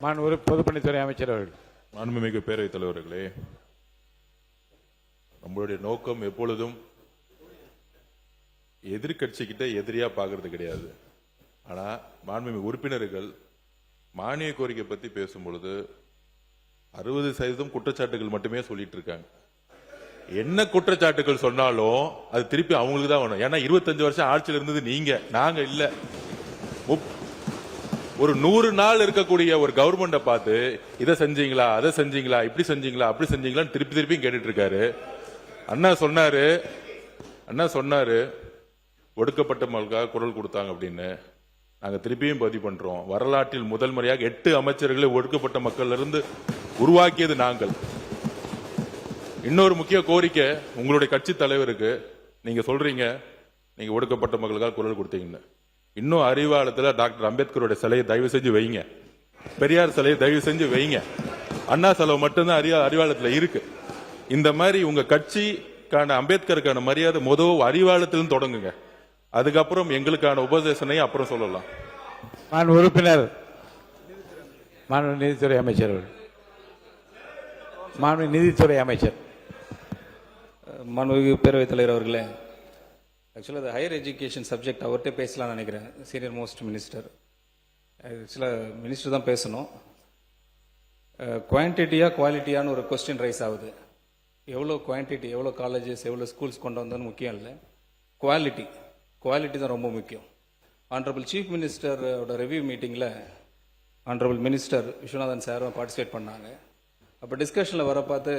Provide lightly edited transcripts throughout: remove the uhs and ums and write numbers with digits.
ஒரு பொதுப்பணித்துறை அமைச்சர் அவர்கள். மாண்புமிகு பேரவைத் தலைவர்களே, நம்மளுடைய நோக்கம் எப்பொழுதும் எதிர்கட்சிக்கிட்ட எதிரியா பாக்குறது கிடையாது. ஆனா மாண்புமிகு உறுப்பினர்கள் மானிய கோரிக்கை பத்தி பேசும் பொழுது 60% குற்றச்சாட்டுகள் மட்டுமே சொல்லிட்டு இருக்காங்க. என்ன குற்றச்சாட்டுகள் சொன்னாலும் அது திருப்பி அவங்களுக்கு தான் வேணும். ஏன்னா 25 வருஷம் ஆட்சியில் இருந்தது நீங்க, நாங்க இல்ல. ஒரு 100 நாள் இருக்கக்கூடிய ஒரு கவர்மெண்ட்டை பார்த்து இதை செஞ்சீங்களா, அதை செஞ்சீங்களா, இப்படி செஞ்சீங்களா, அப்படி செஞ்சீங்களான்னு திருப்பி திருப்பி கேட்டுட்டு இருக்காரு. அண்ணா சொன்னாரு ஒடுக்கப்பட்ட மக்களுக்காக குரல் கொடுத்தாங்க அப்படின்னு. நாங்க திருப்பியும் பதிவு பண்றோம். வரலாற்றில் முதல் முறையாக 8 அமைச்சர்களை ஒடுக்கப்பட்ட மக்கள் இருந்து உருவாக்கியது நாங்கள். இன்னொரு முக்கிய கோரிக்கை உங்களுடைய கட்சி தலைவருக்கு, நீங்க சொல்றீங்க நீங்க ஒடுக்கப்பட்ட மக்களுக்காக குரல் கொடுத்தீங்கன்னு. இன்னும் அறிவாலயத்தில் டாக்டர் அம்பேத்கருடைய சிலையை தயவு செஞ்சு வைங்க, பெரியார் சிலையை தயவு செஞ்சு வைங்க. அண்ணா செலவு மட்டும்தான் அறிவாலயத்தில் இருக்கு. இந்த மாதிரி உங்க கட்சிக்கான அம்பேத்கருக்கான மரியாதை முதல் அறிவாலயத்திலும் தொடங்குங்க. அதுக்கப்புறம் எங்களுக்கான உபதேசனையும் அப்புறம் சொல்லலாம். உறுப்பினர் நீதித்துறை அமைச்சர் நீதித்துறை அமைச்சர் மாண்புமிகு பேரவைத் தலைவர் அவர்களே, ஆக்சுவலாக அது ஹையர் எஜுகேஷன் சப்ஜெக்ட் அவர்கிட்ட பேசலாம்னு நினைக்கிறேன். சீனியர் மோஸ்ட் மினிஸ்டர், ஆக்சுவலாக மினிஸ்டர் தான் பேசணும். குவான்டிட்டியா குவாலிட்டியான்னு ஒரு கொஸ்டின் ரைஸ் ஆகுது. எவ்வளோ குவான்டிட்டி, எவ்வளோ காலேஜஸ், எவ்வளோ ஸ்கூல்ஸ் கொண்டு வந்தோன்னு முக்கியம் இல்லை, குவாலிட்டி தான் ரொம்ப முக்கியம். ஆனரபிள் சீஃப் மினிஸ்டரோட ரிவ்யூ மீட்டிங்கில் ஆனரபிள் மினிஸ்டர் விஸ்வநாதன் சாரும் பார்ட்டிசிபேட் பண்ணாங்க. அப்போ டிஸ்கஷனில் வர பார்த்து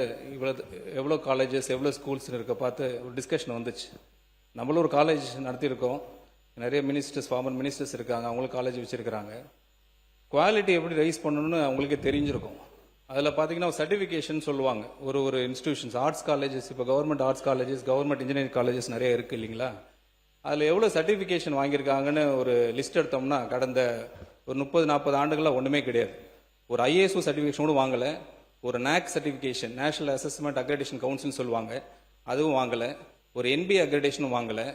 எவ்வளோ காலேஜஸ், எவ்வளோ ஸ்கூல்ஸ்னு இருக்க பார்த்து ஒரு டிஸ்கஷன் வந்துச்சு. நம்மளும் ஒரு காலேஜ் நடத்தியிருக்கோம், நிறைய மினிஸ்டர்ஸ், ஃபார்மர் மினிஸ்டர்ஸ் இருக்காங்க, அவங்களும் காலேஜ் வச்சுருக்கிறாங்க. குவாலிட்டி எப்படி ரைஸ் பண்ணணும்னு அவங்களுக்கே தெரிஞ்சிருக்கும். அதில் பார்த்தீங்கன்னா சர்டிஃபிகேஷன் சொல்லுவாங்க. ஒரு இன்ஸ்டிடியூஷன்ஸ், ஆர்ட்ஸ் காலேஜஸ், இப்போ government arts colleges, government engineering colleges நிறைய இருக்குது இல்லைங்களா? அதில் எவ்வளோ சர்டிஃபிகேஷன் வாங்கியிருக்காங்கன்னு ஒரு லிஸ்ட் எடுத்தோம்னா கடந்த ஒரு 30-40 ஆண்டுகளாக ஒன்றுமே கிடையாது. ஒரு ஐஏஎஸ்ஓ சர்டிஃபிகேஷன் கூட வாங்கலை, ஒரு NAAC certification, national assessment accreditation கவுன்சில்னு சொல்லுவாங்க, அதுவும் வாங்கலை, ஒரு என்பி அக்ரெடிடேஷனும் வாங்கலை,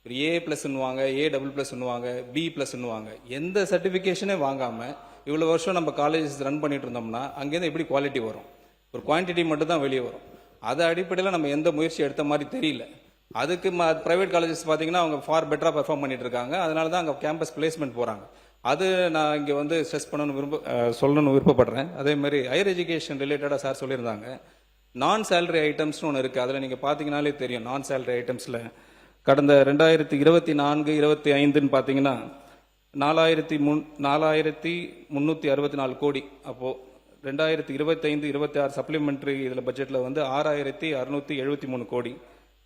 ஒரு A+ன்னுவாங்க, A++ன்னுவாங்க, B+ன்னுவாங்க. எந்த சர்டிஃபிகேஷனே வாங்காமல் இவ்வளோ வருஷம் நம்ம காலேஜஸ் ரன் பண்ணிட்டு இருந்தோம்னா அங்கேருந்து எப்படி குவாலிட்டி வரும்? ஒரு குவான்டிட்டி மட்டும் தான் வெளியே வரும். அது அடிப்படையில் நம்ம எந்த முயற்சி எடுத்த மாதிரி தெரியல. அதுக்கு ப்ரைவேட் காலேஜஸ் பார்த்தீங்கன்னா அவங்க ஃபார் பெட்டராக பெர்ஃபார்ம் பண்ணிட்டு இருக்காங்க. அதனால தான் அங்கே கேம்பஸ் பிளேஸ்மெண்ட் போகிறாங்க. அது நான் இங்கே வந்து ஸ்ட்ரெஸ் சொல்லணும்னு விருப்பப்படுறேன். அதே மாதிரி ஹையர் எஜுகேஷன் ரிலேட்டடாக சார் சொல்லியிருந்தாங்க, நான் சேலரி ஐட்டம்ஸ்னு ஒன்று இருக்குது. அதில் நீங்கள் பார்த்தீங்கன்னாலே தெரியும். நான் சேலரி ஐட்டம்ஸில் கடந்த 2024-25ன்னு பார்த்தீங்கன்னா 4,364 கோடி. அப்போது 2025-26 சப்ளிமெண்ட்ரி இதில் பட்ஜெட்டில் வந்து 6,673 கோடி.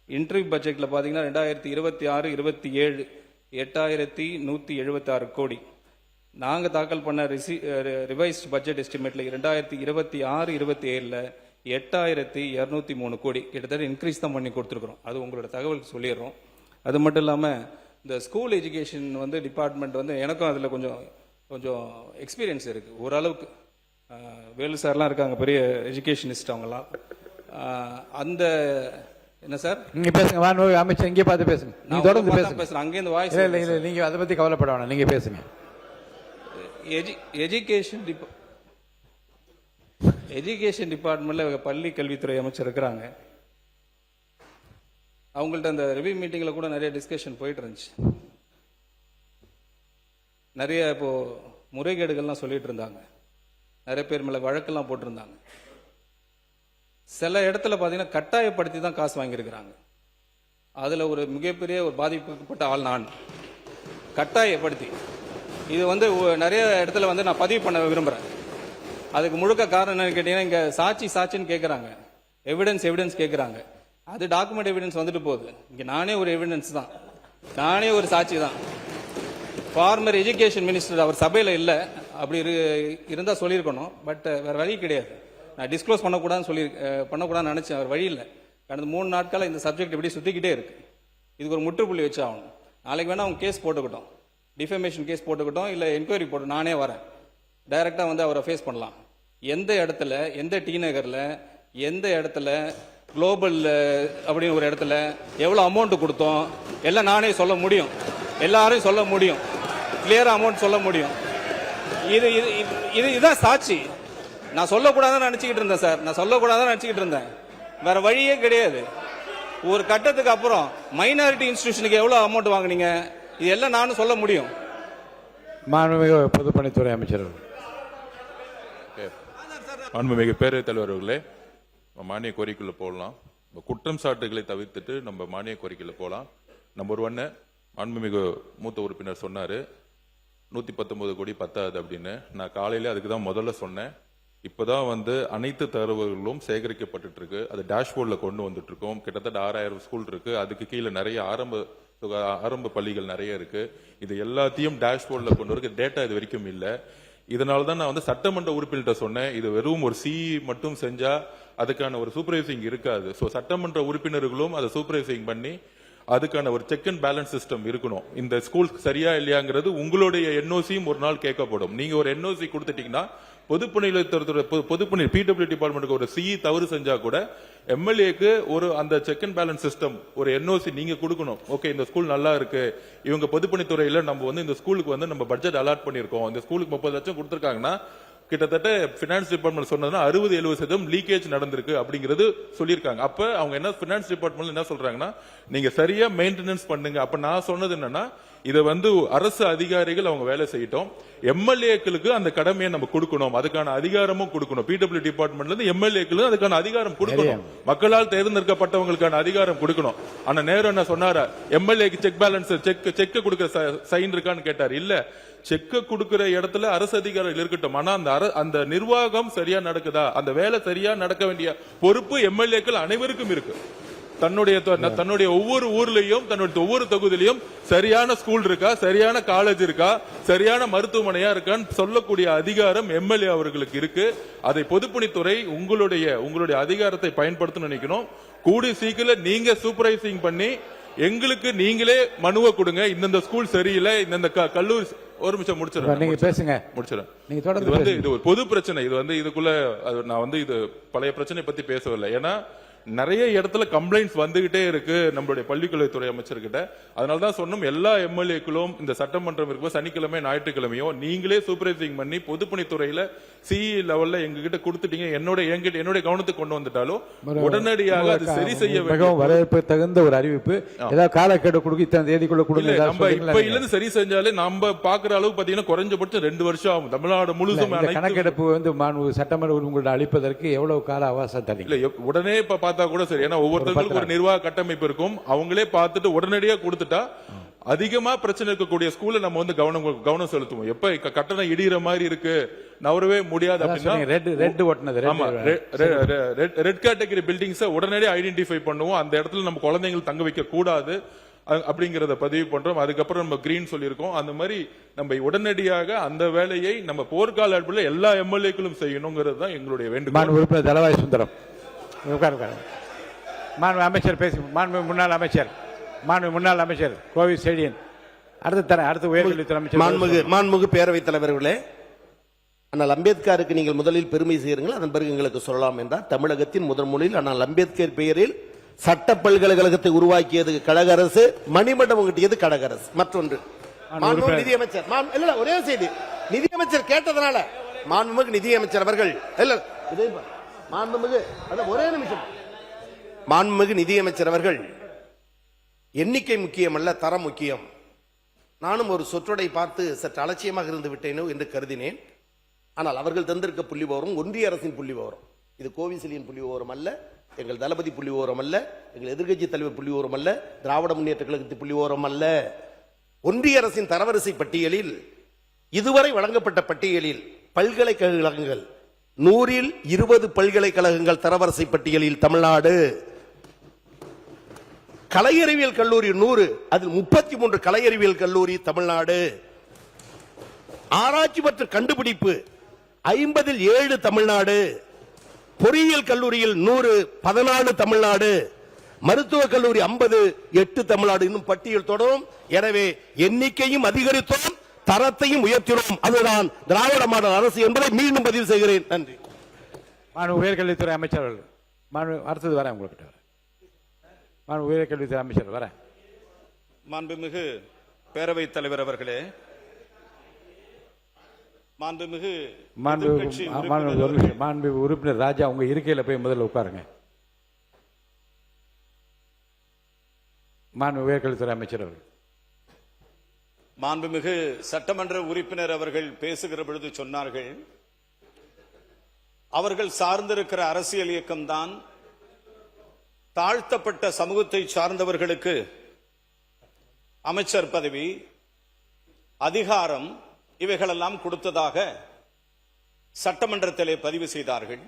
இன்டர்வியூ பட்ஜெட்டில் பார்த்தீங்கன்னா 2026-27 8,176 கோடி. நாங்கள் தாக்கல் பண்ண ரிவைஸ்ட் பட்ஜெட் எஸ்டிமேட்டில் 2026-27 8,203 கோடி. கிட்டத்தட்ட இன்க்ரீஸ் தான் பண்ணி கொடுத்துருக்குறோம். அது உங்களோட தகவலுக்கு சொல்லிடுறோம். அது மட்டும் இல்லாமல் இந்த ஸ்கூல் எஜுகேஷன் வந்து டிபார்ட்மெண்ட் வந்து எனக்கும் அதில் கொஞ்சம் எக்ஸ்பீரியன்ஸ் இருக்குது ஓரளவுக்கு. வேலு சார்லாம் இருக்காங்க, பெரிய எஜுகேஷனிஸ்ட் அவங்களாம். அந்த என்ன சார் நீங்க பேசுங்க, அமைச்சர் இங்கே பார்த்து பேசுங்க. நீங்க தொடர்ந்து பேசுறேன், அங்கேருந்து வாய்ஸ் இல்லை, நீங்க அதை பத்தி கவலைப்பட வேணாம், நீங்க பேசுங்க. எஜுகேஷன் டிபார்ட்மெண்ட்ல பள்ளி கல்வித்துறை அமைச்சர் இருக்கிறாங்க. அவங்கள்ட்ட அந்த ரிவ்யூ மீட்டிங்ல கூட நிறைய டிஸ்கஷன் போயிட்டு இருந்துச்சு. நிறைய இப்போ முறைகேடுகள்லாம் சொல்லிட்டு இருந்தாங்க, நிறைய பேர் மேல வழக்கெல்லாம் போட்டிருந்தாங்க. சில இடத்துல பார்த்தீங்கன்னா கட்டாயப்படுத்தி தான் காசு வாங்கியிருக்கிறாங்க. அதில் ஒரு மிகப்பெரிய ஒரு பாதிக்கப்பட்ட ஆள் நான். கட்டாயப்படுத்தி இது வந்து நிறைய இடத்துல வந்து நான் பதிவு பண்ண விரும்புகிறேன். அதுக்கு முழுக்க காரணம் என்னன்னு கேட்டீங்கன்னா, இங்கே சாட்சின்னு கேட்குறாங்க, எவிடன்ஸ் கேட்குறாங்க. அது டாக்குமெண்ட் எவிடன்ஸ் வந்துட்டு போகுது. இங்கே நானே ஒரு எவிடன்ஸ் தான், நானே ஒரு சாட்சி தான். ஃபார்மர் எஜுகேஷன் மினிஸ்டர் அவர் சபையில் இல்லை, அப்படி இருந்தால் சொல்லியிருக்கணும். பட் வேறு வழி கிடையாது. நான் டிஸ்க்ளோஸ் பண்ணக்கூடாதுன்னு நினச்சேன், அவர் வழி இல்லை. கடந்த 3 நாட்களாக இந்த சப்ஜெக்ட் இப்படி சுற்றிக்கிட்டே இருக்கு. இதுக்கு ஒரு முற்றுப்புள்ளி வச்சு ஆகணும். நாளைக்கு வேணா அவங்க கேஸ் போட்டுக்கிட்டோம், டிஃபமேஷன் கேஸ் போட்டுக்கிட்டோம், இல்லை என்கொயரி போட்டு நானே வரேன், டைரெக்டாக வந்து அவரை ஃபேஸ் பண்ணலாம். எந்த இடத்துல, எந்த டி நகரில், எந்த இடத்துல, குளோபல் அப்படின்னு ஒரு இடத்துல எவ்வளோ அமௌண்ட் கொடுத்தோம் எல்லாம் நானே சொல்ல முடியும், எல்லாரையும் சொல்ல முடியும், கிளியராக அமௌண்ட் சொல்ல முடியும். இதுதான் சாட்சி. நான் சொல்லக்கூடாதுன்னு நினைச்சுக்கிட்டு இருந்தேன் சார். நான் சொல்லக்கூடாதுன்னு நினைச்சுக்கிட்டு இருந்தேன். வேற வழியே கிடையாது. ஒரு கட்டத்துக்கு அப்புறம் மைனாரிட்டி இன்ஸ்டிடியூஷனுக்கு எவ்வளவு அமௌண்ட் வாங்குனீங்க, இது எல்லாம் நானும் சொல்ல முடியும். மாண்புமிகு பொதுப்பணித்துறை அமைச்சர் அவர்கள். மாண்புமிகு பேரவைத் தலைவர் அவர்களே, மானிய கோரிக்கையில் போடலாம். குற்றம் சாட்டுகளை தவிர்த்துட்டு நம்ம மானிய கோரிக்கையில் போகலாம். நம்பர் 1, மாண்புமிகு மூத்த உறுப்பினர் சொன்னாரு 119 கோடி பத்தாது அப்படின்னு. நான் காலையில அதுக்கு தான் முதல்ல சொன்னேன். இப்பதான் அனைத்து தரவுகளும் சேகரிக்கப்பட்டு இருக்கு. அது டேஷ்போர்ட்ல கொண்டு வந்துட்டு இருக்கோம். கிட்டத்தட்ட 6000 ஸ்கூல் இருக்கு. அதுக்கு கீழே நிறைய ஆரம்ப பள்ளிகள் நிறைய இருக்கு. இது எல்லாத்தையும் டேஷ்போர்ட்ல கொண்டு வர டேட்டா இது வரைக்கும் இல்ல. இதனாலதான் நான் சட்டமன்ற உறுப்பினர்கிட்ட சொன்னேன், இது வெறும் ஒரு சி மட்டும் செஞ்சா அதுக்கான ஒரு சூப்பர்வைசிங் இருக்காது. சோ சட்டமன்ற உறுப்பினர்களும் அதை சூப்பர்வைசிங் பண்ணி அதுக்கான ஒரு செக் அண்ட் பேலன்ஸ் சிஸ்டம் இருக்கணும். இந்த ஸ்கூல் சரியா இல்லையாங்கிறது உங்களுடைய என்ஓசியும் ஒரு நாள் கேட்கப்படும். நீங்க ஒரு என்ஓசி கொடுத்துட்டீங்கன்னா பொதுப்பணி பிடபிள்யூ டிபார்ட்மெண்ட்டுக்கு ஒரு சி தவறு செஞ்சா கூட எம்எல்ஏக்கு ஒரு அந்த செக் அண்ட் பேலன்ஸ் சிஸ்டம் ஒரு என்ஓசி நீங்க கொடுக்கணும். ஓகே, இந்த ஸ்கூல் நல்லா இருக்கு, இவங்க பொதுப்பணித்துறையில நம்ம இந்த ஸ்கூலுக்கு நம்ம பட்ஜெட் அலாட் பண்ணிருக்கோம், இந்த ஸ்கூலுக்கு 30 லட்சம் கொடுத்திருக்காங்கன்னா கிட்டத்தட்ட பினான்ஸ் டிபார்ட்மெண்ட் சொன்னதுன்னா 60-70% லீக்கேஜ் நடந்திருக்கு அப்படிங்கிறது சொல்லியிருக்காங்க. அப்ப அவங்க என்ன பினான்ஸ் டிபார்ட்மெண்ட் என்ன சொல்றாங்கன்னா, நீங்க சரியா மெயின்டெனன்ஸ் பண்ணுங்க. அப்ப நான் சொன்னது என்னன்னா, இதை அரசு அதிகாரிகள் அவங்க வேலை செய்யட்டும், எம்எல்ஏக்களுக்கு அந்த கடமையை நம்ம கொடுக்கணும், அதுக்கான அதிகாரமும் கொடுக்கணும். பிடபிள்யூ டிபார்ட்மெண்ட்ல இருந்து எம்எல்ஏக்களுக்கு அதுக்கான அதிகாரம் கொடுக்கணும், மக்களால் தேர்ந்தெடுக்கப்பட்டவங்களுக்கான அதிகாரம் கொடுக்கணும். ஆனா நேரு என்ன சொன்னாரா, எம்எல்ஏக்கு செக் பேலன்ஸ் செக் கொடுக்கிற சைன் இருக்கான்னு கேட்டார். இல்ல, செக்க கொடுக்கிற இடத்துல அரசு அதிகாரிகள் இருக்கட்டும், ஆனா அந்த நிர்வாகம் சரியா நடக்குதா, அந்த வேலை சரியா நடக்க வேண்டிய பொறுப்பு எம்எல்ஏக்கள் அனைவருக்கும் இருக்கு. தன்னுடைய ஒவ்வொரு ஊர்லயும் தன்னுடைய ஒவ்வொரு தொகுதியிலையும் சரியான ஸ்கூல் இருக்கா, சரியான காலேஜ் இருக்கா, சரியான மருத்துவமனையா இருக்கான்னு சொல்லக்கூடிய அதிகாரம் எம்எல்ஏ அவர்களுக்கு இருக்கு. அதை பொதுப்பணித்துறை உங்களுடைய அதிகாரத்தை பயன்படுத்த நினைக்கணும். கூடிய சீக்கிரம் நீங்க சூப்பர்வைசிங் பண்ணி எங்களுக்கு நீங்களே மனுவை கொடுங்க, இந்த ஸ்கூல் சரியில்லை, இந்த கல்லூரி. ஒரு நிமிஷம் முடிச்சிடறேன். இது ஒரு பொது பிரச்சனை. இதுக்குள்ள நான் இது பழைய பிரச்சனை பத்தி பேசவில்லை. ஏன்னா நிறைய இடத்துல கம்ப்ளைண்ட்ஸ் வந்துகிட்டே இருக்கு நம்மளுடைய பள்ளிக்கல்வித்துறை அமைச்சர்கிட்ட. அதனாலதான் சொன்னோம், எல்லா எம்எல்ஏக்களும் இந்த சட்டமன்றம் இருக்கும் சனிக்கிழமை ஞாயிற்றுக்கிழமையோ நீங்களே சூப்பர்வைசிங் பண்ணி பொதுப்பணித்துறையில சி லெவல்ல எங்ககிட்ட கொடுத்துட்டீங்க, என்னுடைய கவனத்துக்கு கொண்டு வந்துட்டாலும் உடனடியாக அது சரி செய்ய வேண்டும். வரவேற்பு தகுந்த ஒரு அறிவிப்பு, ஏதாவது காலக்கெடு கொடுக்க இத்தனை தேதிக்குள்ள கொடுங்க. நம்ம இப்ப இருந்து சரி செஞ்சாலே நம்ம பாக்குற அளவு பாத்தீங்கன்னா குறைஞ்சபட்சம் 2 வருஷம் ஆகும். தமிழ்நாடு முழுசும் கணக்கெடுப்பு சட்டமன்ற உங்கள்ட்ட அளிப்பதற்கு எவ்வளவு கால அவகாசம் தரீங்க? உடனே பார்த்தா கூட சரி. ஏன்னா ஒவ்வொருத்தருக்கும் ஒரு நிர்வாக கட்டமைப்பு இருக்கும். அவங்களே பார்த்துட்டு உடனடியா கொடுத்துட்டா அதிகமா பிரச்சனை இருக்கக்கூடிய ஸ்கூல்ல நம்ம கவனம் செலுத்துவோம். எப்ப கட்டணம் இடிகிற மாதிரி இருக்கு, நவரவே முடியாது அப்படின்னா ரெட் கேட்டகரி பில்டிங்ஸ் உடனடியாக ஐடென்டிஃபை பண்ணுவோம். அந்த இடத்துல நம்ம குழந்தைகள் தங்க வைக்க கூடாது அப்படிங்கறத பதிவு பண்றோம். அதுக்கப்புறம் நம்ம கிரீன் சொல்லியிருக்கோம். அந்த மாதிரி நம்ம உடனடியாக அந்த வேலையை நம்ம போர்க்கால அடிப்படையில் எல்லா எம்எல்ஏக்களும் செய்யணுங்கிறது தான் எங்களுடைய வேண்டுகோள். உறுப்பினர் தலவாய் சுந்தரம் அமைச்சர் பேசி முன்னாள் அமைச்சர் கோவி செழியன் அடுத்த உயர்கல்வித்துறை அமைச்சர். மாண்புமிகு பேரவைத் தலைவர்களே, ஆனால் அம்பேத்கருக்கு நீங்கள் முதலில் பெருமை செய்யுங்கள், அதன் பிறகு எங்களுக்கு சொல்லலாம் என்றார். தமிழகத்தின் முதன்முறையில் ஆனால் அம்பேத்கர் பெயரில் சட்ட பல்கலைக்கழகத்தை உருவாக்கியது கழக அரசு, மணிமண்டபம் கட்டியது கழக அரசு. மற்றொன்று நிதியமைச்சர் ஒரே செய்தி, நிதியமைச்சர் கேட்டதனால மாண்புமிகு நிதியமைச்சர் அவர்கள் ஒரே நிமிஷம், மாண்புமிகு நிதியமைச்சர் அவர்கள் எண்ணிக்கை முக்கியம் அல்ல, தரம் முக்கியம். நானும் ஒரு சொற்றொடை பார்த்து சற்று அலட்சியமாக இருந்து விட்டேனோ என்று கருதினேன். ஆனால் அவர்கள் தந்திருக்க புள்ளி விவரம் ஒன்றிய அரசின் புள்ளி விவரம். இது கோவிசெலியின் புள்ளி விவரம் அல்ல, எங்கள் தளபதி புள்ளி விவரம் அல்ல, எங்கள் எதிர்க்கட்சி தலைவர் புள்ளி விவரம் அல்ல, திராவிட முன்னேற்ற கழகத்தின் புள்ளி விவரம் அல்ல. ஒன்றிய அரசின் தரவரிசை பட்டியலில் இதுவரை வழங்கப்பட்ட பட்டியலில் பல்கலைக்கழகங்கள் 100ல் 20 பல்கலைக்கழகங்கள் தரவரிசை பட்டியலில் தமிழ்நாடு. கலையறிவியல் கல்லூரி 100, அதில் 33 கலையறிவியல் கல்லூரி தமிழ்நாடு. ஆராய்ச்சி மற்றும் கண்டுபிடிப்பு 50ல் 7 தமிழ்நாடு. பொறியியல் கல்லூரியில் 100, 14 தமிழ்நாடு. மருத்துவக் கல்லூரி 50, 8 தமிழ்நாடு. இன்னும் பட்டியல் தொடரும். எனவே எண்ணிக்கையும் அதிகரித்தோம், தரத்தையும் உயர்த்தினோம். அதுதான் திராவிட மாடல் அரசு என்பதை மீண்டும் பதிவு செய்கிறேன். நன்றி. உயர்கல்வித்துறை அமைச்சர்கள் அடுத்தது வர உங்ககிட்ட உயர்கல்வித்துறை அமைச்சர் வர. மாண்புமிகு பேரவைத் தலைவர் அவர்களே, மாண்புமிகு மாண்பு எதிர்க்கட்சி மாண்பு உறுப்பினர் ஒரு நிமிஷம். மாண்பு உறுப்பினர் ராஜா உங்க இருக்கையில போய் முதல்ல உட்காருங்க. மாண்பு உயர்கல்வித்துறை அமைச்சர் அவர்கள். மாண்புமிகு சட்டமன்ற உறுப்பினர் அவர்கள் பேசுகிற பொழுது சொன்னார்கள், அவர்கள் சார்ந்திருக்கிற அரசியல் இயக்கம்தான் தாழ்த்தப்பட்ட சமூகத்தை சார்ந்தவர்களுக்கு அமைச்சர் பதவி, அதிகாரம் இவைகளெல்லாம் கொடுத்ததாக சட்டமன்றத்திலே பதிவு செய்தார்கள்.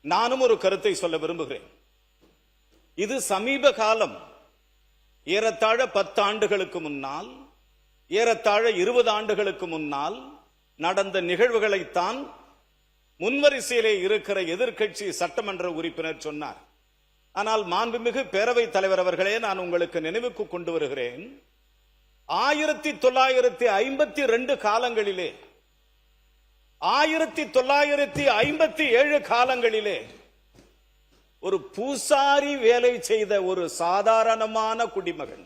நானும் ஒரு கருத்தை சொல்ல விரும்புகிறேன். இது சமீப காலம், ஏறத்தாழ 10 ஆண்டுகளுக்கு முன்னால், ஏறத்தாழ 20 ஆண்டுகளுக்கு முன்னால் நடந்த நிகழ்வுகளைத்தான் முன்வரிசையிலே இருக்கிற எதிர்க்கட்சி சட்டமன்ற உறுப்பினர் சொன்னார். ஆனால் மாண்புமிகு பேரவைத் தலைவர் அவர்களே, நான் உங்களுக்கு நினைவுக்கு கொண்டு வருகிறேன், 1952 காலங்களிலே, 1957 காலங்களிலே ஒரு பூசாரி வேலை செய்த ஒரு சாதாரணமான குடிமகன்,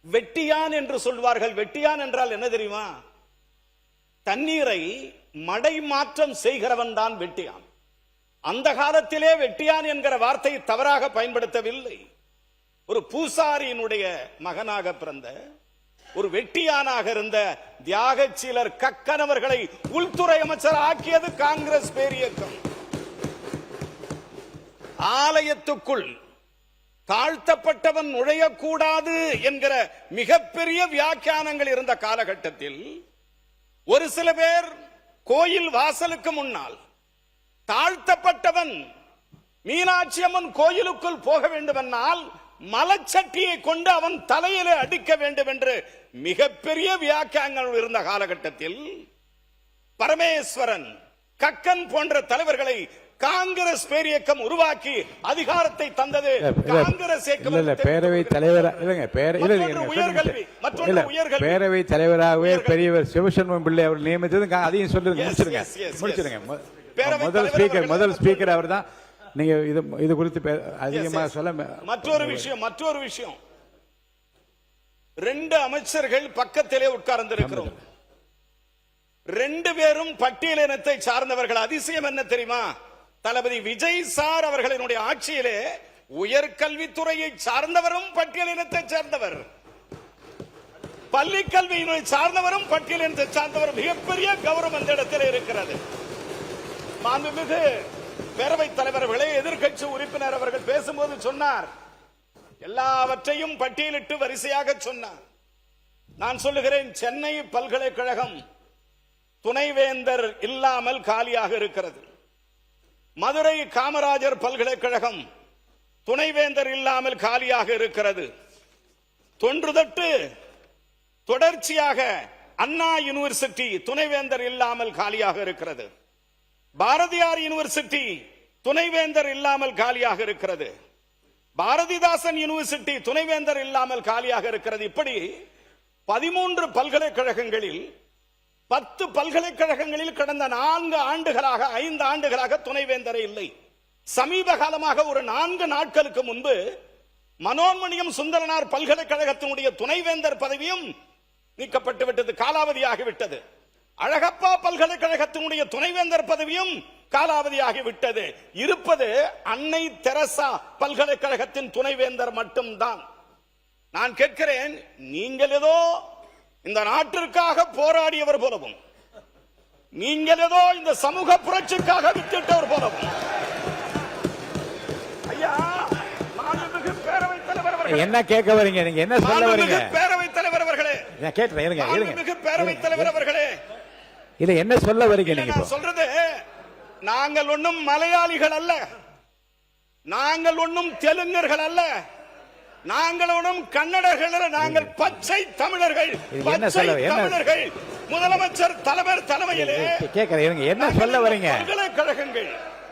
வெட்டியான் என்று சொல்வார்கள். வெட்டியான் என்றால் என்ன தெரியுமா? தண்ணீரை மடை மாற்றம் செய்கிறவன் தான் வெட்டியான். அந்த காலத்திலே வெட்டியான் என்கிற வார்த்தை தவறாக பயன்படுத்தவில்லை. ஒரு பூசாரியினுடைய மகனாக பிறந்த ஒரு வெட்டியானாக இருந்த தியாகச்சீலர் கக்கனவர்களை உள்துறை அமைச்சர் ஆக்கியது காங்கிரஸ் பேரியக்கம். ஆலயத்துக்குள் தாழ்த்தப்பட்டவன் நுழையக்கூடாது என்கிற மிகப்பெரிய வியாக்கியானங்கள் இருந்த காலகட்டத்தில் ஒரு சில பேர் கோயில் வாசலுக்கு முன்னால் தாழ்த்தப்பட்டவன் மீனாட்சி அம்மன் கோயிலுக்குள் போக வேண்டுமென்றால் மலச்சட்டியை கொண்டு அவன் தலையிலே அடிக்க வேண்டும் என்று மிகப்பெரிய வியாக்கியானங்கள் இருந்த காலகட்டத்தில் பரமேஸ்வரன், கக்கன் போன்ற தலைவர்களை காங்கிரஸ் பேரியக்கம் உருவாக்கி அதிகாரத்தை தந்தது காங்கிரஸ் பேரவை தலைவர் பேரவை தலைவராகவே பெரியவர் சிவசண்முகம் பிள்ளை அவர் நியமித்தது. அதையும் சொல்லுங்க, முடிச்சிருங்க. முதல் ஸ்பீக்கர் அவர் தான். நீங்க இது குறித்து அதிகமாக சொல்ல. மற்றொரு விஷயம், 2 அமைச்சர்கள் பக்கத்திலே உட்கார்ந்திருக்கிறோம். 2 பேரும் பட்டியலினத்தை சார்ந்தவர்கள். அதிசயம் என்ன தெரியுமா? தளபதி விஜய் சார் அவர்களினுடைய ஆட்சியிலே உயர்கல்வித்துறையை சார்ந்தவரும் பட்டியலினத்தை சேர்ந்தவர், பள்ளி கல்வியினை சார்ந்தவரும் பட்டியலினத்தை சார்ந்தவர். மிகப்பெரிய கௌரவம் அந்த இடத்தில் இருக்கிறது. மாண்புமிகு பேரவைத் தலைவர்களே, எதிர்க்கட்சி உறுப்பினர் அவர்கள் பேசும்போது சொன்னார், எல்லாவற்றையும் பட்டியலிட்டு வரிசையாக சொன்னார். நான் சொல்லுகிறேன், சென்னை பல்கலைக்கழகம் துணைவேந்தர் இல்லாமல் காலியாக இருக்கிறது. மதுரை காமராஜர் பல்கலைக்கழகம் துணைவேந்தர் இல்லாமல் காலியாக இருக்கிறது. தொன்றுதொட்டு தொடர்ச்சியாக அண்ணா யூனிவர்சிட்டி துணைவேந்தர் இல்லாமல் காலியாக இருக்கிறது. பாரதியார் யூனிவர்சிட்டி துணைவேந்தர் இல்லாமல் காலியாக இருக்கிறது. பாரதிதாசன் யூனிவர்சிட்டி துணைவேந்தர் இல்லாமல் காலியாக இருக்கிறது. இப்படி 13 பல்கலைக்கழகங்களில் 10 பல்கலைக்கழகங்களில் கடந்த 4 ஆண்டுகளாக 5 ஆண்டுகளாக துணைவேந்தரே இல்லை. சமீப காலமாக ஒரு 4 நாட்களுக்கு முன்பு மனோன்மணியம் சுந்தரனார் பல்கலைக்கழகத்தினுடைய துணைவேந்தர் பதவியும் நீக்கப்பட்டு விட்டது, காலாவதியாகிவிட்டது. அழகப்பா பல்கலைக்கழகத்தினுடைய துணைவேந்தர் பதவியும் காலாவதியாகிவிட்டது. இருப்பது அன்னை தெரசா பல்கலைக்கழகத்தின் துணைவேந்தர் மட்டும்தான். நான் கேட்கிறேன், நீங்கள் ஏதோ இந்த நாட்டிற்காக போராடியவர் போலவும், நீங்கள் ஏதோ இந்த சமூக புரட்சிக்காக வித்திட்டவர் போலவும், ஐயா மாண்புமிகு பேரவைத் தலைவர் அவர்களே, என்ன கேட்க வரீங்க? நீங்க என்ன சொல்ல வரீங்க? பேரவைத் தலைவர் அவர்களே, நான் கேட்கிறேன். மாண்புமிகு பேரவைத் தலைவர் அவர்களே, இல்ல என்ன சொல்ல வரீங்க? நீங்க நான் சொல்றது, நாங்கள் ஒன்னும் மலையாளிகள் அல்ல, நாங்கள் ஒன்னும் தெலுங்கர்கள் அல்ல, நாங்கள் ஒன்றும் கன்னடர்கள், நாங்கள் பச்சை தமிழர்கள். தமிழர்கள் முதலமைச்சர் தலைவர் தலைமையிலே கேட்கிறேன், என்ன சொல்ல வரீங்க? பல்கலைக்கழகங்கள்,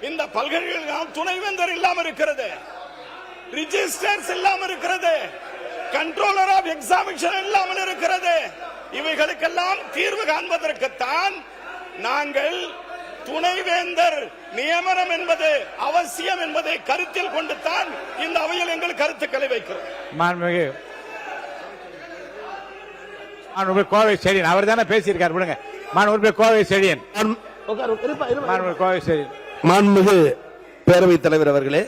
இந்த பல்கலைக்கழகம் துணைவேந்தர் இல்லாம இருக்கிறது, ரிஜிஸ்டர்ஸ் இல்லாம இருக்கிறது, கண்ட்ரோலர் ஆஃப் எக்ஸாமினேஷன் இல்லாமல் இருக்கிறது. இவைகளுக்கெல்லாம் தீர்வு காண்பதற்குத்தான் நாங்கள் துணைவேந்தர் நியமனம் என்பது அவசியம் என்பதை கருத்தில் கொண்டுதான் இந்த அவையில் எங்கள் கருத்துக்களை வைக்கிறோம். மாண்புமிகு கோவை, சரி அவர் தானே பேசியிருக்கார், விடுங்க. மாண்பு உறுப்பினர் கோவை செழியன். மாண்பு கோவை செழியன். மாண்புமிகு பேரவைத் தலைவர் அவர்களே,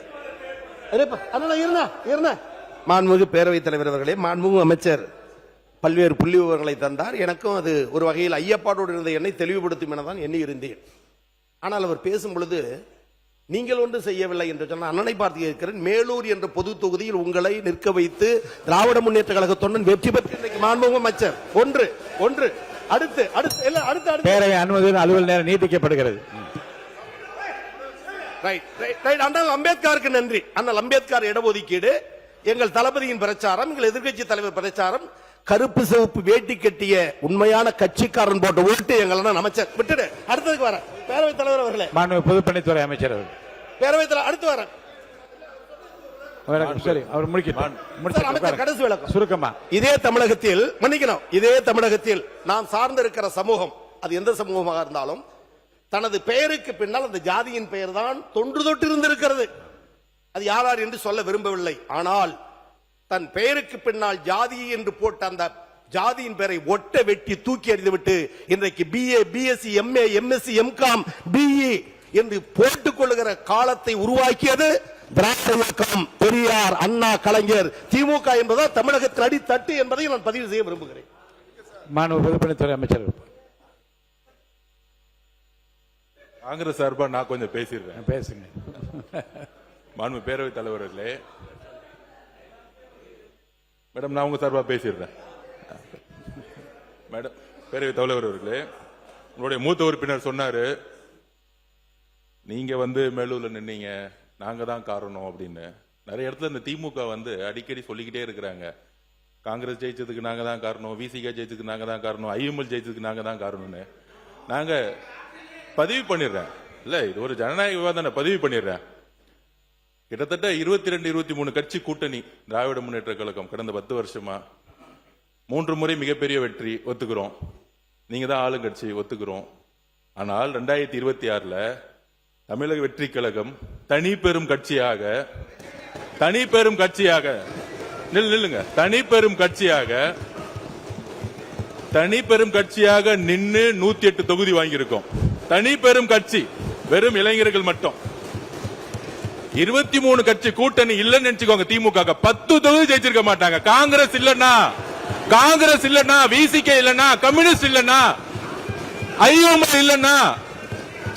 மாண்புமிகு பேரவைத் தலைவர் அவர்களே, மாண்புமிகு அமைச்சர் பல்வேறு புள்ளி விவரங்களை தந்தார். எனக்கும் அது ஒரு வகையில் ஐயப்பாடோடு இருந்த என்னை தெளிவுபடுத்தும் என தான் எண்ணி இருந்தேன். ஆனால் அவர் பேசும் பொழுது நீங்கள் ஒன்று செய்யவில்லை என்று சொன்னால் அண்ணனை பார்த்து இருக்கிறேன். மேலூர் என்ற பொது தொகுதியில் உங்களை நிற்க வைத்து திராவிட முன்னேற்ற கழகத்துடன் வெற்றி பெற்று இன்றைக்கு மாண்புமிகு அமைச்சர் ஒன்று அடுத்து பேரவை அனுமதியுடன் அலுவல் நேரம் நீட்டிக்கப்படுகிறது. அண்ணல் அம்பேத்கருக்கு நன்றி. அண்ணல் அம்பேத்கர் இடஒதுக்கீடு, எங்கள் தளபதியின் பிரச்சாரம், எங்கள் எதிர்க்கட்சி தலைவர் பிரச்சாரம், கருப்பு சிவப்பு வேட்டி கட்டிய உண்மையான கட்சிக்காரன் போட்ட ஓட்டு எங்கள் அமைச்சர். விட்டுடு, அடுத்ததுக்கு வர பேரவைத் தலைவர் அவர்களே. மாண்பு பொதுப்பணித்துறை அமைச்சர் அவர்கள். பேரவைத் தலைவர் அடுத்து வர. சரி, அவர் முடிக்க கடைசி விளக்கம் சுருக்கமா. இதே தமிழகத்தில் மன்னிக்கணும், இதே தமிழகத்தில் நாம் சார்ந்திருக்கிற சமூகம், அது எந்த சமூகமாக இருந்தாலும், தனது பெயருக்கு பின்னால் அந்த ஜாதியின் பெயர் தான் தொன்று தொட்டு இருந்திருக்கிறது. அது யார் என்று சொல்ல விரும்பவில்லை. ஆனால் தன் பெயருக்கு பின்னால் ஜாதி என்று போட்ட அந்த ஜாதியின் பெயரை ஒட்ட வெட்டி தூக்கி எறிந்துவிட்டு இன்றைக்கு BA, BSc, MA, MSc, MCom, BE என்று போட்டுக் கொள்ளுகிற காலத்தை உருவாக்கியது திராவிட இயக்கம், பெரியார், அண்ணா, கலைஞர், திமுக என்பதா தமிழகத்தின் அடித்தட்டு என்பதை நான் பதிவு செய்ய விரும்புகிறேன். மாண்பு பொதுப்பணித்துறை அமைச்சர் காங்கிரஸ் சார்பா நான் கொஞ்சம் பேசிடுறேன். பேசுங்க. மாண்பு பேரவைத் தலைவர்களே, மேடம் நான் உங்க சார்பா பேசிடுறேன். மேடம் பேரவைத் தலைவர் அவர்களே, உங்களுடைய மூத்த உறுப்பினர் சொன்னாரு, நீங்க மேலூர்ல நின்னீங்க, நாங்க தான் காரணம் அப்படின்னு. நிறைய இடத்துல இந்த திமுக அடிக்கடி சொல்லிக்கிட்டே இருக்கிறாங்க, காங்கிரஸ் ஜெயிச்சதுக்கு நாங்க தான் காரணம், VCK ஜெயிச்சதுக்கு நாங்க தான் காரணம், IML ஜெயிச்சதுக்கு நாங்க தான் காரணம்னு. நாங்க பதிவு பண்ணிடுறேன், இல்ல இது ஒரு ஜனநாயக விவாதம், பதிவு பண்ணிடுறேன். கிட்டத்தட்ட 22, 23 கட்சி கூட்டணி திராவிட முன்னேற்ற கழகம் கடந்த 10 வருஷமா 3 முறை மிகப்பெரிய வெற்றி, ஒத்துக்கிறோம். நீங்க தான் ஆளுங்கட்சி, ஒத்துக்கிறோம். ஆனால் 2026ல தமிழக வெற்றி கழகம் தனி பெரும் கட்சியாக நில்லுங்க, தனி பெரும் கட்சியாக நின்னு 108 தொகுதி வாங்கியிருக்கோம். தனி பெரும் கட்சி, வெறும் இளைஞர்கள் மட்டும். 23 கட்சி கூட்டணி இல்லன்னு நினைச்சுக்கோங்க, திமுக 10 தொகுதி ஜெயிச்சிருக்க மாட்டாங்க. காங்கிரஸ் இல்லன்னா, VCK இல்லன்னா, கம்யூனிஸ்ட் இல்லன்னா, IML இல்லன்னா,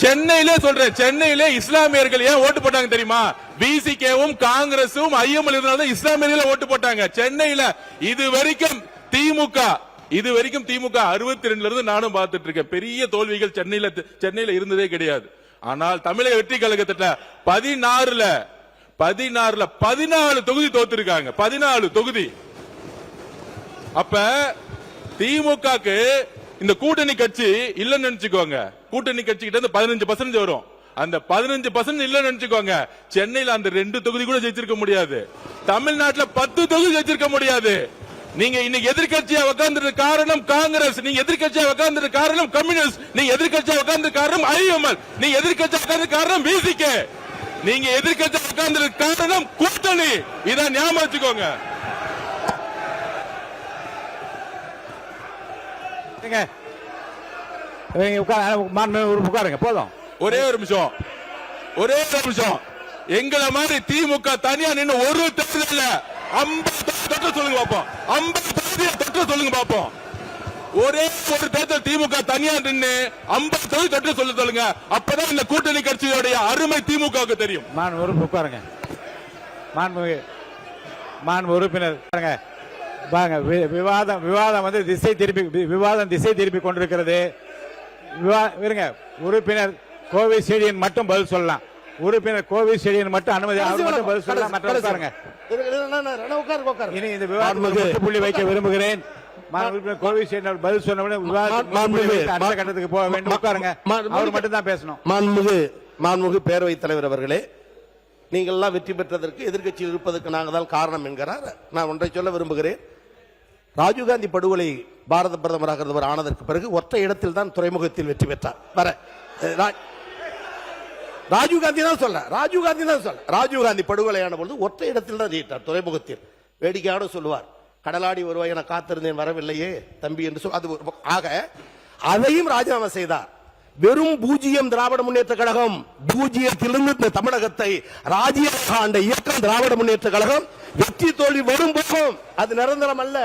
சென்னையிலே சொல்றேன், சென்னையிலே இஸ்லாமியர்கள் ஏன் ஓட்டு போட்டாங்க தெரியுமா? VCKவும் காங்கிரஸும் IML இருந்தாலும் இஸ்லாமியர்கள் ஓட்டு போட்டாங்க சென்னையில. இது வரைக்கும் திமுக 62ல இருந்து நானும் பார்த்துட்டு இருக்கேன், பெரிய தோல்விகள் சென்னையில இருந்ததே கிடையாது. ஆனால் தமிழக வெற்றி கழகத்துல 14ல 14 தொகுதி தோத்திருக்காங்க, 14 தொகுதி. அப்ப திமுகக்கு இந்த கூட்டணி கட்சி இல்லன்னு நினைச்சுக்கோங்க, கூட்டணி கட்சி கிட்ட 15% வரும். அந்த 15% இல்லன்னு நினைச்சுக்கோங்க, சென்னையில அந்த 2 தொகுதி கூட ஜெயிச்சிருக்க முடியாது, தமிழ்நாட்டுல 10 தொகுதி ஜெயிச்சிருக்க முடியாது. நீங்க இன்னைக்கு எதிர்க்கட்சியா உட்கார்ந்து காரணம் காங்கிரஸ், நீங்க எதிர்க்கட்சியா உட்கார்ந்து காரணம் கம்யூனிஸ்ட், நீங்க எதிர்க்கட்சியா உட்கார்ந்து காரணம் IML, நீங்க எதிர்க்கட்சியா உட்கார்ந்து காரணம் VCK, நீங்க எதிர்க்கட்சியா உட்கார்ந்து காரணம் கூட்டணி. இதான் ஞாபகம் வச்சுக்கோங்க. உட்காருங்க போதும். ஒரே ஒரு நிமிஷம். எங்களை மாதிரி திமுக தனியா நின்று ஒரு தேர்தல் 50 சொல்லுங்க பாப்போம், 50 சொல்லுங்க பாப்போம். ஒரே ஒரு தேர்தல் திமுக தனியா நின்று 50 சொல்லுங்க, அப்பதான் இந்த கூட்டணி கட்சியோடைய அருமை திமுகவுக்கு தெரியும். உட்காருங்க. மாண்பு உறுப்பினர் வாங்க. விவாதம் திசை திருப்பி கொண்டிருக்கிறது. இருங்க, உறுப்பினர் கோவை செழியன் மட்டும் பதில் சொல்லலாம். உறுப்பினர் கோவை செழியன் மட்டும் அனுமதி, அவர் மட்டும் பதில் சொல்லலாம். மற்ற உட்காருங்க. இனி இந்த விவாதத்துக்கு புள்ளி வைக்க விரும்புகிறேன். கோவை செழியன் பதில் சொன்ன அடுத்த கட்டத்துக்கு போக வேண்டும். உட்காருங்க, அவர் மட்டும் தான் பேசணும். மாண்புமிகு பேரவைத் தலைவர் அவர்களே, நீங்கள் எல்லாம் வெற்றி பெற்றதற்கு எதிர்க்கட்சியில் இருப்பதற்கு நாங்கள் தான் காரணம் என்கிறார். நான் ஒன்றை சொல்ல விரும்புகிறேன். ராஜீவ்காந்தி படுகொலை பாரத பிரதமராக ஆனதற்கு பிறகு ஒற்றை இடத்தில் தான் துறைமுகத்தில் வெற்றி பெற்றார். ராஜீவ்காந்தி தான் சொல்ல, ராஜீவ்காந்தி படுகொலையான பொழுது ஒற்றை இடத்தில் தான் ஜெயித்தார், துறைமுகத்தில். வேடிக்கையோடு சொல்லுவார், கடலாடி வருவாய் என காத்திருந்தேன் வரவில்லையே தம்பி என்று சொல். அது ஆக அதையும் ராஜினாமா செய்தார். வெறும் பூஜ்ஜியம் திராவிட முன்னேற்ற கழகம், பூஜ்ஜியத்திலிருந்து இந்த தமிழகத்தை ராஜ்யமாக ஆண்ட இயக்கம் திராவிட முன்னேற்ற கழகம். வெற்றி தோல்வி வரும் போகும், அது நிரந்தரம் அல்ல.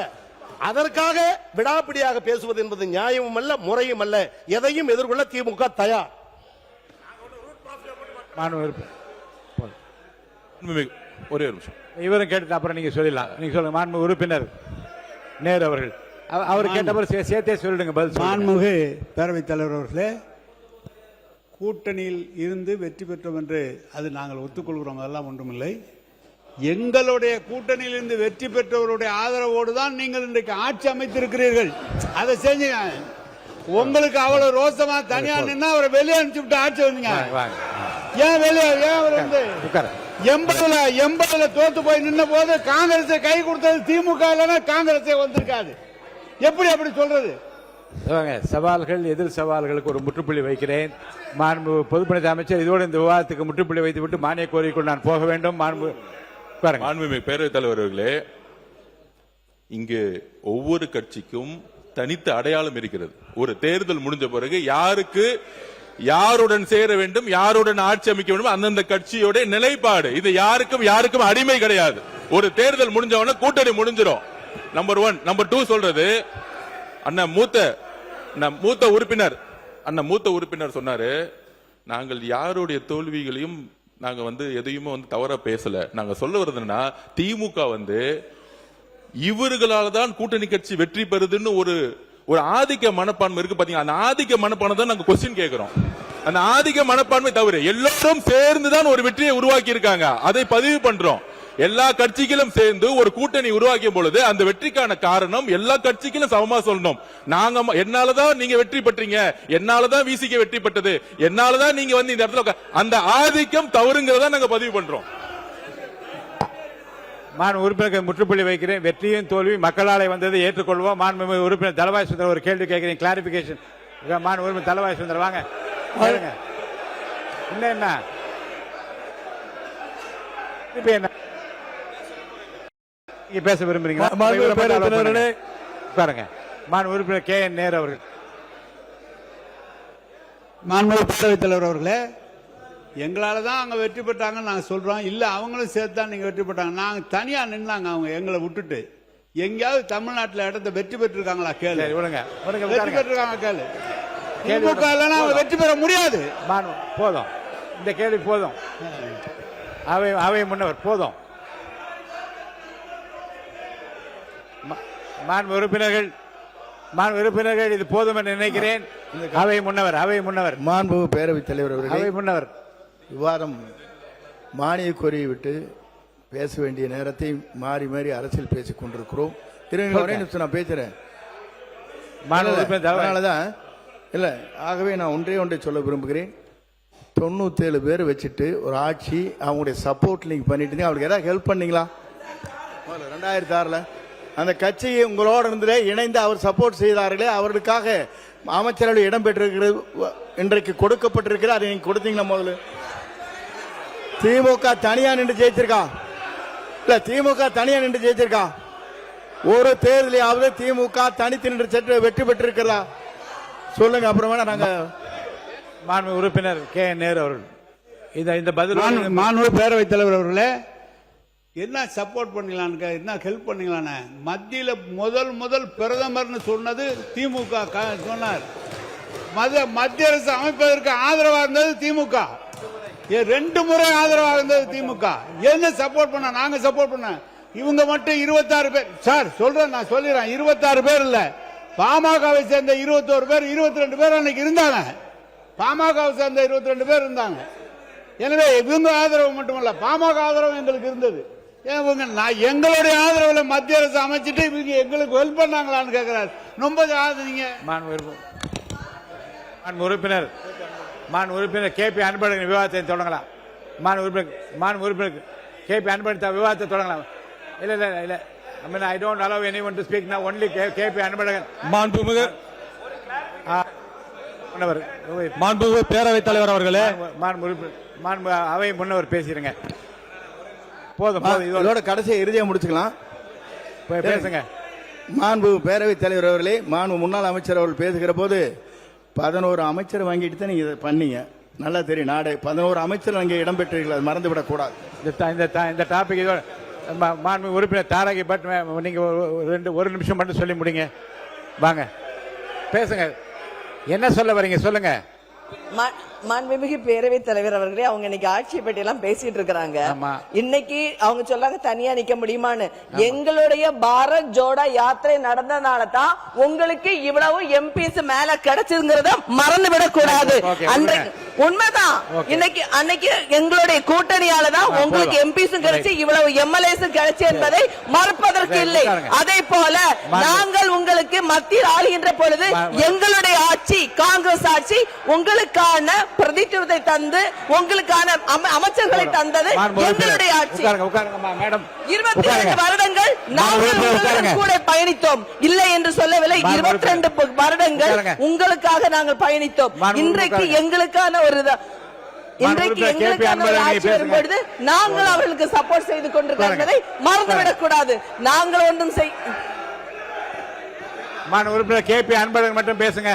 அதற்காக விடாப்பிடியாக பேசுவது என்பது நியாயமும் அல்ல, முறையும் அல்ல. எதையும் எதிர்கொள்ள திமுக தயார். ஒரே ஒரு நிமிஷம், இவரும் கேட்டு அப்புறம் நீங்க சொல்லிடலாம். நீங்க சொல்லுங்க. மாண்பு உறுப்பினர் நேரு அவர்கள் அவர் கேட்டவர் சேர்த்தே சொல்லிடுங்க பதில். மாண்புமிகு பேரவைத் தலைவர் அவர்களே, கூட்டணியில் இருந்து வெற்றி பெற்றோம் என்று அது நாங்கள் ஒத்துக்கொள்கிறோம், அதெல்லாம் ஒன்றுமில்லை. எங்களுடைய கூட்டணியில் இருந்து வெற்றி பெற்றவருடைய ஆதரவோடு தான் நீங்கள் இன்றைக்கு ஆட்சி அமைத்திருக்கிறீர்கள். அதை செஞ்சு உங்களுக்கு அவ்வளவு ரோசமா தனியா நின்னா அவரை வெளியே அனுப்பிச்சு விட்டு ஆட்சி வந்தீங்க. ஏன் வெளியே, ஏன் அவர் வந்து 80 தோத்து போய் நின்ன போது காங்கிரஸை கை கொடுத்தது திமுக இல்லைன்னா காங்கிரஸே வந்திருக்காது. எப்படி அப்படி சொல்றது? சவால்கள், எதிர் சவால்களுக்கு ஒரு முற்றுப்புள்ளி வைக்கிறேன். மாண்பு பொதுப்பணித்துறை அமைச்சர் இதோடு இந்த விவாதத்துக்கு முற்றுப்புள்ளி வைத்துவிட்டு மானிய கோரிக்கைக்குள் நான் போக வேண்டும். மாண்புமிகு பேரவைத் தலைவர் அவர்களே, இங்கு ஒவ்வொரு கட்சிக்கும் தனித்த அடையாளம் இருக்கிறது. ஒரு தேர்தல் முடிஞ்ச பிறகு யாருக்கு யாருடன் சேர வேண்டும், யாருடன் ஆட்சி அமைக்க வேண்டும், அந்தந்த கட்சியோட நிலைப்பாடு. இது யாருக்கும் அடிமை கிடையாது. ஒரு தேர்தல் முடிஞ்சவன கூட்டணி முடிஞ்சிடும். நம்பர் 1. நம்பர் 2 சொல்றது, அண்ணன் மூத்த உறுப்பினர் சொன்னாரு, நாங்கள் யாருடைய தோல்விகளையும் நாங்க எதையுமே தவறா பேசல. நாங்க சொல்ல வருதுன்னா, திமுக இவர்களால தான் கூட்டணி கட்சி வெற்றி பெறுதுன்னு ஒரு ஆதிக்க மனப்பான்மை இருக்கு பாத்தீங்க. அந்த ஆதிக்க மனப்பான்மை தான் நாங்க கொஸ்டின் கேட்கிறோம். அந்த ஆதிக்க மனப்பான்மை தவிர எல்லாரும் சேர்ந்துதான் ஒரு வெற்றியை உருவாக்கி இருக்காங்க. அதை பதிவு பண்றோம். எல்லா கட்சிகளும் சேர்ந்து ஒரு கூட்டணி உருவாக்கிய பொழுது அந்த வெற்றிக்கான காரணம் எல்லா கட்சிகளும் சமமா சொல்லணும். என்னாலதான் நீங்க வெற்றி பெற்றீங்க, என்னாலதான் விசிக வெற்றி பெற்றது, என்னாலதான் நீங்க இந்த இடத்துல அந்த ஆதிக்கம் தவறுங்கிறத நாங்க பதிவு பண்றோம். மாண்பு உறுப்பினருக்கு முற்றுப்புள்ளி வைக்கிறேன். வெற்றியும் தோல்வி மக்களாலே வந்தது, ஏற்றுக்கொள்வோம். மாண்பு உறுப்பினர் தலவாய் சுந்தரம் ஒரு கேள்வி கேட்கிறேன், கிளாரிபிகேஷன். மாண்பு உறுப்பினர் தலவாய் சுந்தரம் வாங்க. என்ன இப்ப என்ன நீங்க பேச விரும்புறீங்களா? பாருங்க. மாண்பு உறுப்பினர் KN நேரு அவர்கள். மாண்புமிகு பேரவைத் தலைவர் அவர்களே, எங்களால தான் அங்க வெற்றி பெற்றாங்க நாங்க சொல்றோம். இல்ல அவங்களும் சேர்த்து தான் நீங்க வெற்றி பெற்றாங்க. நாங்க தனியா நின்னாங்க, அவங்க எங்களை விட்டுட்டு. எங்கேயாவது தமிழ்நாட்டில் இடத்தை வெற்றி பெற்றிருக்காங்களா கேளு. வெற்றி பெற்றிருக்காங்க கேளு. திமுக இல்லைன்னா அவங்க வெற்றி பெற முடியாது. போதும், இந்த கேள்வி போதும். அவை முன்னவர் போதும். மாண்பு உறுப்பினர்கள் இது போதும் என்று நினைக்கிறேன். அவை முன்னவர் மாண்பு பேரவைத் தலைவர் அவர்களே, அவை முன்னவர் விவாதம் மானிய கோரியை விட்டு பேச வேண்டிய நேரத்தை மாறி மாறி அரசியல் பேசிக் கொண்டிருக்கிறோம். நான் பேசுறேன். அதனாலதான் இல்ல, ஆகவே நான் ஒன்றை சொல்ல விரும்புகிறேன். 97 பேர் வச்சுட்டு ஒரு ஆட்சி, அவங்களுடைய சப்போர்ட் நீங்க பண்ணிட்டு அவங்களுக்கு ஏதாவது ஹெல்ப் பண்ணீங்களா? 2006 அந்த கட்சி உங்களோட இருந்து இணைந்து அவர் சப்போர்ட் செய்தார்களே, அவர்களுக்காக அமைச்சரவை இடம் பெற்றிருக்கிறது, இன்றைக்கு கொடுக்கப்பட்டிருக்கிறது. அதை நீங்க கொடுத்தீங்களா? முதல்ல திமுக தனியா நின்று ஜெயிச்சிருக்கா? இல்ல, திமுக தனியா நின்று ஜெயிச்சிருக்கா? ஒரு தேர்தலையாவது திமுக தனித்து நின்று சற்று வெற்றி பெற்றிருக்கிறதா சொல்லுங்க. அப்புறமா நாங்க மாண்பு உறுப்பினர் KN நேரு அவர்கள் இந்த பதில். மாண்பு பேரவைத் தலைவர் அவர்களே, என்ன சப்போர்ட் பண்ணலான்னு, என்ன ஹெல்ப் பண்ணலான்னு மத்தியில முதல் பிரதமர்னு சொன்னது திமுக சொன்னார். மத்திய அரசு அமைப்பதற்கு ஆதரவா இருந்தது திமுக. 2 முறை ஆதரவா இருந்தது திமுக. என்ன சப்போர்ட் பண்ண? நாங்க சப்போர்ட் பண்ண. இவங்க மட்டும் 26 பேர் சார் சொல்றேன், நான் சொல்லிடுறேன். 26 பேர் இல்ல, பாமகவை சேர்ந்த 21 பேர், 22 பேர் அன்னைக்கு இருந்தாங்க. பாமகவை சேர்ந்த 22 பேர் இருந்தாங்க. எனவே இவங்க ஆதரவு மட்டுமல்ல, பாமக ஆதரவு எங்களுக்கு இருந்தது. எங்களுடைய ஆதரவுல மத்திய அரசு அமைச்சிட்டு இவங்க எங்களுக்கு ஹெல்ப் பண்ணாங்களான்னு கேட்கிறார். ரொம்ப நீங்க மாண்பு உறுப்பினர் KP அன்பழகன் விவாதத்தை தொடங்கலாம். மாண்பு உறுப்பினர் KP அன்பழகன் விவாதத்தை தொடங்கலாம். இல்ல I mean, I don't allow anyone to speak now. Only KP Anbazhagan. மாண்புமிகு பேரவைத் தலைவர் அவர்களே, மாண்பு அவை முன்னவர் பேசிருங்க. போதும், இதோட கடைசியை இறுதியா முடிச்சுக்கலாம். பேசுங்க. மாண்பு பேரவைத் தலைவர் அவர்களே, மாண்பு முன்னாள் அமைச்சர் அவர்கள் பேசுகிற போது 11 அமைச்சர் வாங்கிட்டு தான் நீங்க இதை பண்ணீங்க. நல்லா தெரியும், நாடு 11 அமைச்சர் அங்கே இடம்பெற்றீர்கள், அது மறந்து விடக்கூடாது. இந்த டாபிக் இதோட மாண்பு உறுப்பினர் தாரகி பட் நீங்க ஒரு நிமிஷம் மட்டும் சொல்லி முடிங்க. வாங்க பேசுங்க, என்ன சொல்ல வரீங்க சொல்லுங்க. மாண்புமிகு பேரவைத் தலைவர் அவர்களே, அவங்க இன்னைக்கு ஆட்சியை பற்றி எல்லாம் பேசிட்டு இருக்காங்க. இன்னைக்கு அவங்க சொல்லாங்க தனியா நிக்க முடியுமான்னு. எங்களுடைய பாரத் ஜோடா யாத்திரை நடந்தனால தான் உங்களுக்கு இவ்வளவு எம்பிஸ் மேல கிடைச்சதுங்கிறத மறந்து விடக்கூடாது. உண்மைதான், இன்னைக்கு அன்னைக்கு எங்களுடைய கூட்டணியால தான் உங்களுக்கு எம்பிஸும் கிடைச்சு இவ்வளவு எம்எல்ஏஸும் கிடைச்சு என்பதை மறுப்பதற்கு இல்லை. அதே போல நாங்கள் உங்களுக்கு மத்தியில் ஆளுகின்ற பொழுது எங்களுடைய ஆட்சி காங்கிரஸ் ஆட்சி உங்களுக்கான பிரதித்துவத்தை தந்து உங்களுக்கான அமைச்சர்களை தந்தது எங்களுடைய ஆட்சி. 22 வருடங்கள் நாங்கள் கூட பயணித்தோம், இல்லை என்று சொல்லவில்லை. 22 வருடங்கள் உங்களுக்காக நாங்கள் பயணித்தோம். இன்றைக்கு எங்களுக்கான ஒரு ஆட்சி வரும்பொழுது நாங்கள் அவர்களுக்கு சப்போர்ட் செய்து கொண்டிருக்கிறதை மறந்துவிடக் கூடாது. நாங்கள் ஒன்றும் உறுப்பினர் KP அன்பழகன் மட்டும் பேசுங்க.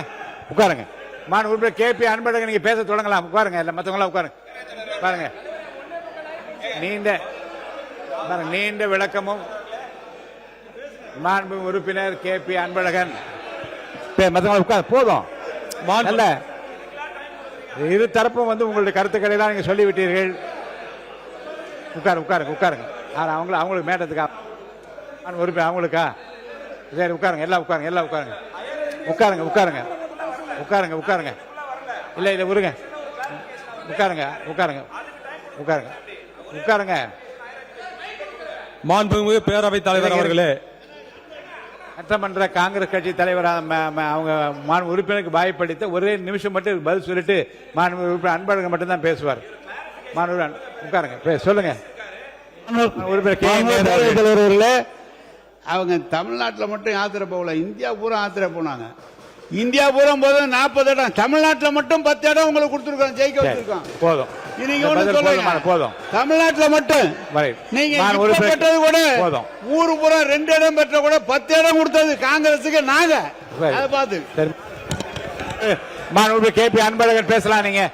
உட்காருங்க. உறுப்பினர் KP அன்பழகன் நீங்க பேச தொடங்கலாம். உட்காருங்க, இல்ல மத்தவங்க உட்காருங்க. பாருங்க, நீண்ட விளக்கமும் மாண்பு உறுப்பினர் KP அன்பழகன் மத்தவங்க உட்கார் போதும். அல்ல, இரு தரப்பும் உங்களுடைய கருத்துக்களை தான் நீங்க சொல்லிவிட்டீர்கள். உட்காருங்க. அவங்களுக்கு மேட்டத்துக்கா உறுப்பினர் அவங்களுக்கா? சரி உட்காருங்க, எல்லாம் உட்காருங்க. இல்ல உருங்க. உட்காருங்க. மாண்புமிகு பேரவைத் தலைவர் அவர்களே, சட்டமன்ற காங்கிரஸ் கட்சி தலைவர் அவங்க மாண்பு உறுப்பினருக்கு வாய்ப்பளித்த ஒரே நிமிஷம் மட்டும் பதில் சொல்லிட்டு மாண்பு உறுப்பினர் அன்பழகன் மட்டும் தான் பேசுவார். உட்காருங்க, சொல்லுங்க. உறுப்பினர் அவங்க தமிழ்நாட்டில் மட்டும் யாத்திரை போகல, இந்தியா பூரா யாத்திரை போனாங்க. இந்தியா பூரா போதும் 40 இடம், தமிழ்நாட்டில் மட்டும் 10 இடம் உங்களுக்கு கொடுத்துருக்கோம், ஜெயிக்க வச்சிருக்கோம். போதும். நீங்க ஒண்ணு சொல்லுங்க, போதும். தமிழ்நாட்டில் மட்டும் நீங்க பெற்றது கூட ஊரு பூரா 2 இடம் பெற்ற கூட 10 இடம் கொடுத்தது காங்கிரஸுக்கு. நாங்க அதை பார்த்து மாண்பு KP அன்பழகன் பேசலாம். நீங்க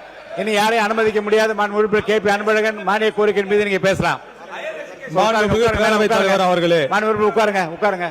இனி யாரையும் அனுமதிக்க முடியாது. மாண்பு KP அன்பழகன் மானிய கோரிக்கை மீது நீங்க பேசலாம். மாண்புமிகு பேரவைத் தலைவர் அவர்களே, மாண்பு உட்காருங்க.